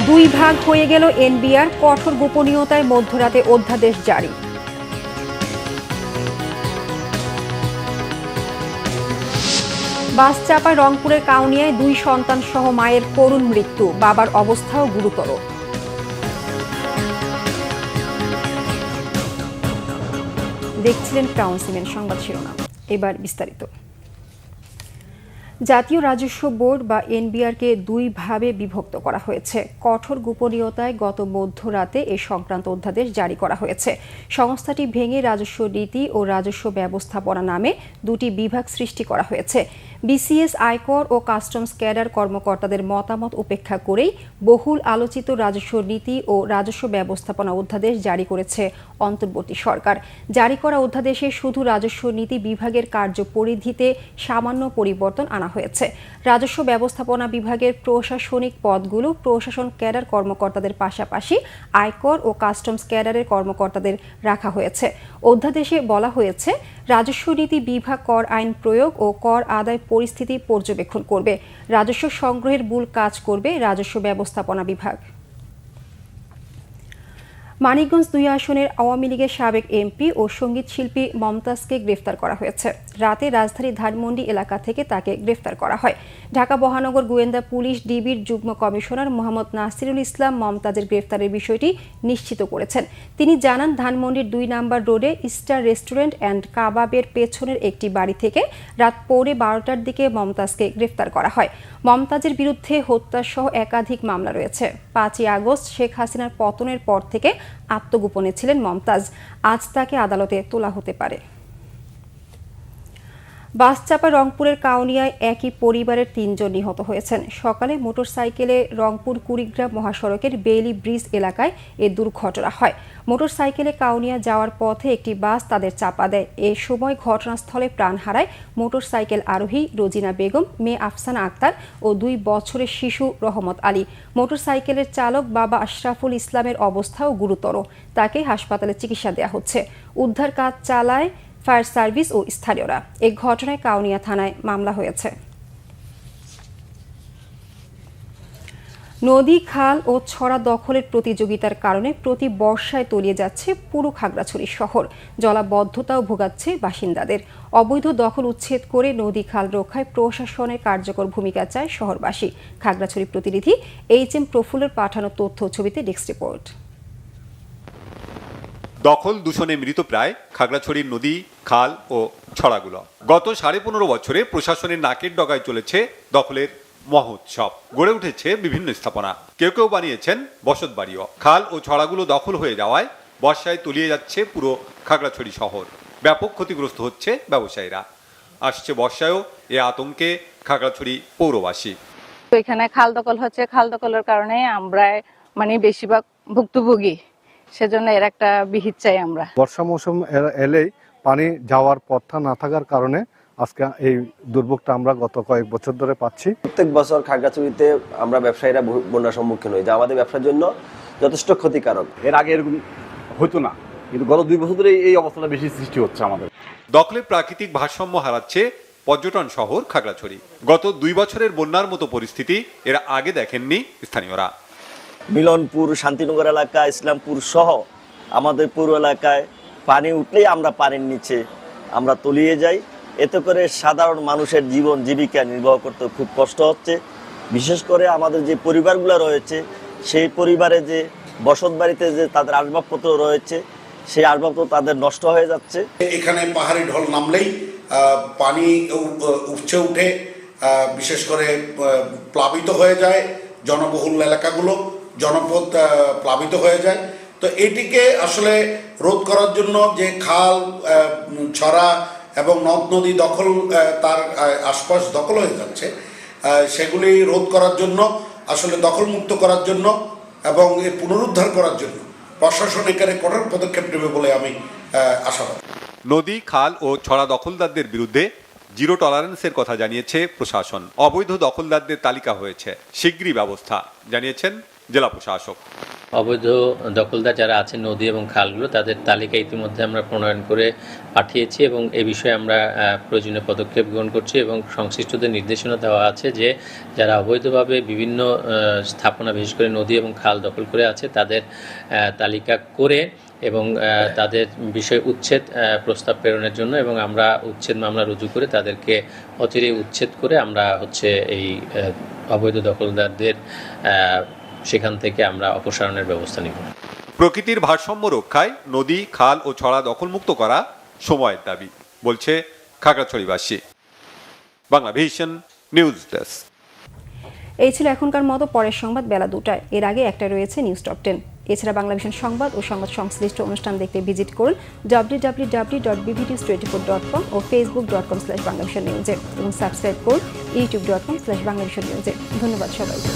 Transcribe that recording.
দুই ভাগ হয়ে গেল এনবিআর, কঠোর গোপনীয়তায় মধ্যরাতে অধ্যাদেশ জারি। বাস চাপায় রংপুরের কাউনিয়ায় 2 সন্তান সহ মায়ের করুণ মৃত্যু, বাবার অবস্থাও গুরুতর। দেখছিলেন ক্রাউন সিমেন্ট সংবাদ শিরোনাম, এবার বিস্তারিত। জাতীয় রাজস্ব বোর্ড বা এনবিআরকে 2 ভাবে বিভক্ত করা হয়েছে। কঠোর গোপনীয়তায় গত মধ্যরাতে এ সংক্রান্ত অধ্যাদেশ জারি করা হয়েছে। সংস্থাটি ভেঙে রাজস্ব নীতি ও রাজস্ব ব্যবস্থাপনা নামে 2টি বিভাগ সৃষ্টি করা হয়েছে। বিসিএস, আয়কর ও কাস্টমস ক্যাডার কর্মকর্তাদের মতামত উপেক্ষা করেই বহুল আলোচিত রাজস্ব নীতি ও রাজস্ব ব্যবস্থাপনা অধ্যাদেশ জারি করেছে অন্তর্বর্তী সরকার। জারি করা অধ্যাদেশে শুধু রাজস্ব নীতি বিভাগের কার্যপরিধিতে সামান্য পরিবর্তন আনা হয়েছে। রাজস্ব ব্যবস্থাপনা বিভাগের প্রশাসনিক পদগুলো প্রশাসন ক্যাডার কর্মকর্তাদের পাশাপাশি আয়কর ও কাস্টমস ক্যাডারের কর্মকর্তাদের রাখা হয়েছে। অধ্যাদেশে বলা হয়েছে, রাজস্ব নীতি বিভাগ কর আইন প্রয়োগ ও কর আদায় পরিস্থিতি পর্যবেক্ষণ করবে। রাজস্ব সংগ্রহের মূল কাজ করবে রাজস্ব ব্যবস্থাপনা বিভাগ। মানিকগঞ্জ 2 আসনের আওয়ামী লীগের সাবেক এমপি ও সঙ্গীত শিল্পী মমতাজকে গ্রেফতার করা হয়েছে। রাতে রাজধানীর ধানমন্ডি এলাকা থেকে তাকে গ্রেফতার করা হয়। ঢাকা মহানগর গোয়েন্দা পুলিশ ডিবির যুগ্ম কমিশনার মোহাম্মদ নাসিরুল ইসলাম মমতাজের গ্রেফতারের বিষয়টি নিশ্চিত করেছেন। তিনি জানান, ধানমন্ডির 2 নম্বর রোডে স্টার রেস্টুরেন্ট অ্যান্ড কাবাবের পেছনের একটি বাড়ি থেকে রাত পৌনে 12টার দিকে মমতাজকে গ্রেফতার করা হয়। মমতাজের বিরুদ্ধে হত্যাসহ একাধিক মামলা রয়েছে। 5ই আগস্ট শেখ হাসিনার পতনের পর থেকে আত্মগোপনে ছিলেন মমতাজ। আজ তাকে আদালতে তোলা হতে পারে। বাস চাপা রংপুরের কাউনিয়ায় একই পরিবারের 3 জন নিহত হয়েছেন। সকালে মোটরসাইকেলে রংপুর কুড়িগ্রাম মহাসড়কের বেইলি ব্রিজ এলাকায় এ দুর্ঘটনা হয়। মোটরসাইকেলে কাউনিয়া যাওয়ার পথে একটি বাস তাদের চাপা দেয়। এ সময় ঘটনাস্থলে প্রাণ হারায় মোটরসাইকেল আরোহী রোজিনা বেগম, মেয়ে আফসানা আক্তার ও 2 বছরের শিশু রহমত আলী। মোটরসাইকেলের চালক বাবা আশরাফুল ইসলামের অবস্থাও গুরুতর। তাকে হাসপাতালে চিকিৎসা দেওয়া হচ্ছে। উদ্ধার কাজ চালায় ফায়ার সার্ভিস ও স্থানীয়রা। এই ঘটনায় কাউনিয়া থানায় মামলা হয়েছে। নদী, খাল ও ছড়া দখলের প্রতিযোগিতার কারণে প্রতি বর্ষায় তলিয়ে যাচ্ছে পুরো খাগড়াছড়ি শহর। জলাবদ্ধতাও ভোগাচ্ছে বাসিন্দাদের। অবৈধ দখল উচ্ছেদ করে নদী, খাল রক্ষায় প্রশাসনের কার্যকর ভূমিকা চায় শহরবাসী। খাগড়াছড়ি প্রতিনিধি HM প্রফুল্লের পাঠানো তথ্য ছবিতে ডেস্ক রিপোর্ট। দখল দূষণে মৃতপ্রায় খাগড়াছড়ির নদী, খাল ও ছড়াগুলো। গত 15.5 বছরে প্রশাসনের নাকের ডগায় চলেছে দখলের মহোৎসব। গড়ে উঠেছে বিভিন্ন স্থাপনা, কেউ কেউ বানিয়েছেন বসতবাড়িও। খাল ও ছড়াগুলো দখল হয়ে যাওয়ায় বর্ষায় তলিয়ে যাচ্ছে পুরো খাগড়াছড়ি শহর। ব্যাপক ক্ষতিগ্রস্ত হচ্ছে ব্যবসায়ীরা। আসছে বর্ষায়ও এ আতঙ্কে খাগড়াছড়ি পৌরবাসী। এখানে খাল দখল হচ্ছে, খাল দখলের কারণে আমরা বেশিরভাগ ভুক্তভোগী। সেজন্য এর একটা বিহিত চাই আমরা। বর্ষা মৌসুম এলেই পানি যাওয়ার পথটা না থাকার কারণে আজকে এই দুর্ভোগটা আমরা গত কয়েক বছর ধরে পাচ্ছি। প্রত্যেক বছর খাগড়াছড়িতে আমরা ব্যবসায়ীরা বন্যার সম্মুখীন হই, যা আমাদের ব্যবসার জন্য যথেষ্ট ক্ষতিকারক। এর আগে এরকম হতো না, কিন্তু গত 2 বছর ধরে এই অবস্থাটা বেশি সৃষ্টি হচ্ছে আমাদের। দখলে প্রাকৃতিক ভারসাম্য হারাচ্ছে পর্যটন শহর খাগড়াছড়ি। গত 2 বছরের বন্যার মতো পরিস্থিতি এর আগে দেখেননি স্থানীয়রা। মিলনপুর, শান্তিনগর এলাকা, ইসলামপুর সহ আমাদের পুরো এলাকায় পানি উঠলেই আমরা পানির নিচে আমরা তলিয়ে যাই। এতে করে সাধারণ মানুষের জীবন জীবিকা নির্বাহ করতে খুব কষ্ট হচ্ছে। বিশেষ করে আমাদের যে পরিবারগুলো রয়েছে, সেই পরিবারে যে বসত বাড়িতে যে তাদের আসবাবপত্র রয়েছে, সেই আসবাবপত্র তাদের নষ্ট হয়ে যাচ্ছে। এখানে পাহাড়ি ঢল নামলেই পানি উপচে উঠে বিশেষ করে প্লাবিত হয়ে যায় জনবহুল এলাকাগুলো, জনপদ প্লাবিত হয়ে যায়। তো এটিকে আসলে রোধ করার জন্য যে খাল, ছড়া এবং নদ নদী দখল, তার আশপাশ দখল হয়ে যাচ্ছে, সেগুলি রোধ করার জন্য, আসলে দখলমুক্ত করার জন্য এবং পুনরুদ্ধার করার জন্য প্রশাসন এখানে কঠোর পদক্ষেপ নেবে বলে আমি আশাবাদী। নদী, খাল ও ছড়া দখলদারদের বিরুদ্ধে 0 টলারেন্সের কথা জানিয়েছে প্রশাসন। অবৈধ দখলদারদের তালিকা হয়েছে, শিগগিরই ব্যবস্থা জানিয়েছেন জেলা প্রশাসক। অবৈধ দখলদার যারা আছে নদী এবং খালগুলো তাদের তালিকা ইতিমধ্যে আমরা প্রণয়ন করে পাঠিয়েছি এবং এ বিষয়ে আমরা প্রয়োজনীয় পদক্ষেপ গ্রহণ করছি এবং সংশ্লিষ্টদের নির্দেশনা দেওয়া আছে যে যারা অবৈধভাবে বিভিন্ন স্থাপনা বিশেষ করে নদী এবং খাল দখল করে আছে তাদের তালিকা করে এবং তাদের বিষয়ে উচ্ছেদ প্রস্তাব প্রেরণের জন্য এবং আমরা উচ্ছেদ মামলা রুজু করে তাদেরকে অচিরেই উচ্ছেদ করে আমরা এই অবৈধ দখলদারদের সেখান থেকে আমরা অপসারণের ব্যবস্থা নিব। প্রকৃতির ভারসাম্য রক্ষায় নদী খাল ও ছড়া দখলমুক্ত করা সময়ের দাবি বলছে খাগড়াছড়িবাসী। Banglavision news desk. এই ছিল এখনকার মতো, পরের সংবাদ বেলা 2টায়। এর আগে একটা রয়েছে নিউজ টপ 10। এছাড়া বাংলাভিশন সংবাদ ও সংবাদ সংশ্লিষ্ট অনুষ্ঠান দেখতে ভিজিট করুন www.bbnews24.com ও facebook.com/banglavishnewsে এবং সাবস্ক্রাইব করুন youtube.com/banglavishnewsে। ধন্যবাদ সবাইকে।